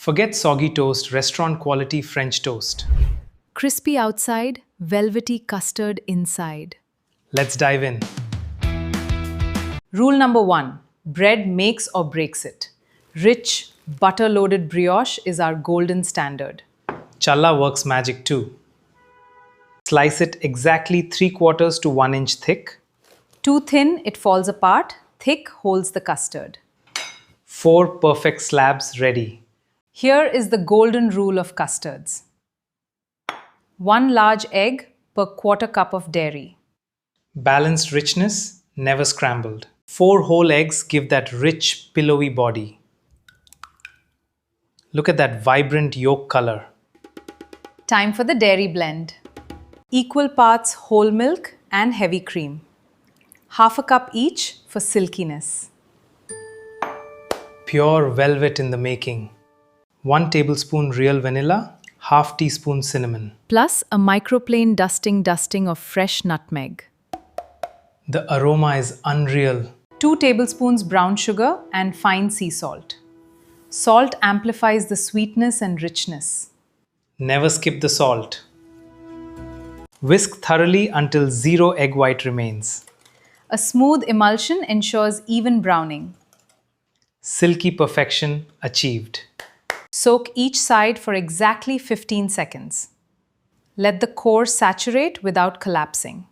Forget soggy toast, restaurant quality French toast. Crispy outside, velvety custard inside. Let's dive in. Rule number 1. Bread makes or breaks it. Rich, butter-loaded brioche is our golden standard. Challah works magic too. Slice it exactly 3/4 to 1 inch thick. Too thin, it falls apart. Thick holds the custard. 4 perfect slabs ready. Here is the golden rule of custards. 1 large egg per quarter cup of dairy. Balanced richness, never scrambled. 4 whole eggs give that rich, pillowy body. Look at that vibrant yolk color. Time for the dairy blend. Equal parts whole milk and heavy cream. 1/2 cup each for silkiness. Pure velvet in the making. 1 tablespoon real vanilla, 1/2 teaspoon cinnamon. Plus a microplane dusting of fresh nutmeg. The aroma is unreal. 2 tablespoons brown sugar and fine sea salt. Salt amplifies the sweetness and richness. Never skip the salt. Whisk thoroughly until 0 egg white remains. A smooth emulsion ensures even browning. Silky perfection achieved. Soak each side for exactly 15 seconds. Let the core saturate without collapsing.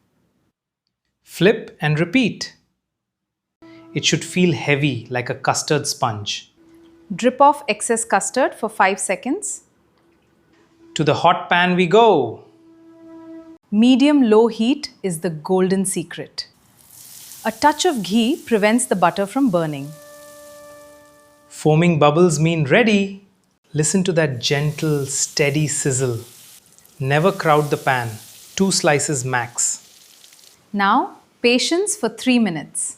Flip and repeat. It should feel heavy like a custard sponge. Drip off excess custard for 5 seconds. To the hot pan we go. Medium-low heat is the golden secret. A touch of ghee prevents the butter from burning. Foaming bubbles mean ready. Listen to that gentle, steady sizzle. Never crowd the pan. 2 slices max. Now, patience for 3 minutes.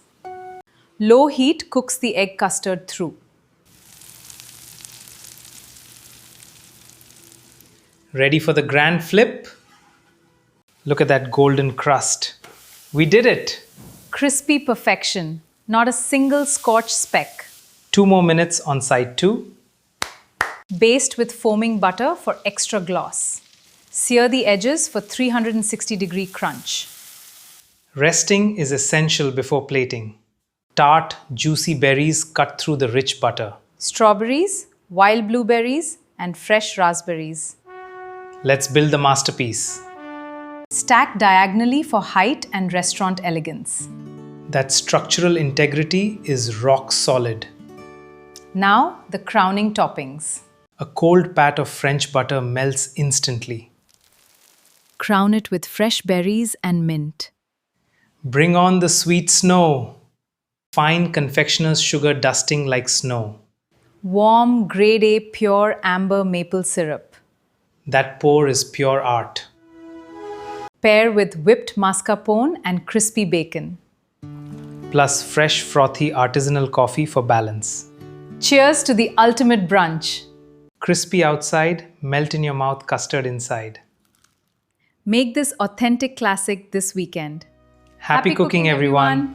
Low heat cooks the egg custard through. Ready for the grand flip? Look at that golden crust. We did it! Crispy perfection, not a single scorched speck. 2 more minutes on side 2. Baste with foaming butter for extra gloss. Sear the edges for 360-degree crunch. Resting is essential before plating. Tart, juicy berries cut through the rich butter. Strawberries, wild blueberries, and fresh raspberries. Let's build the masterpiece. Stack diagonally for height and restaurant elegance. That structural integrity is rock solid. Now, the crowning toppings. A cold pat of French butter melts instantly. Crown it with fresh berries and mint. Bring on the sweet snow. Fine confectioner's sugar dusting like snow. Warm, grade A pure amber maple syrup. That pour is pure art. Pair with whipped mascarpone and crispy bacon. Plus fresh frothy artisanal coffee for balance. Cheers to the ultimate brunch. Crispy outside, melt in your mouth custard inside. Make this authentic classic this weekend. Happy cooking, everyone.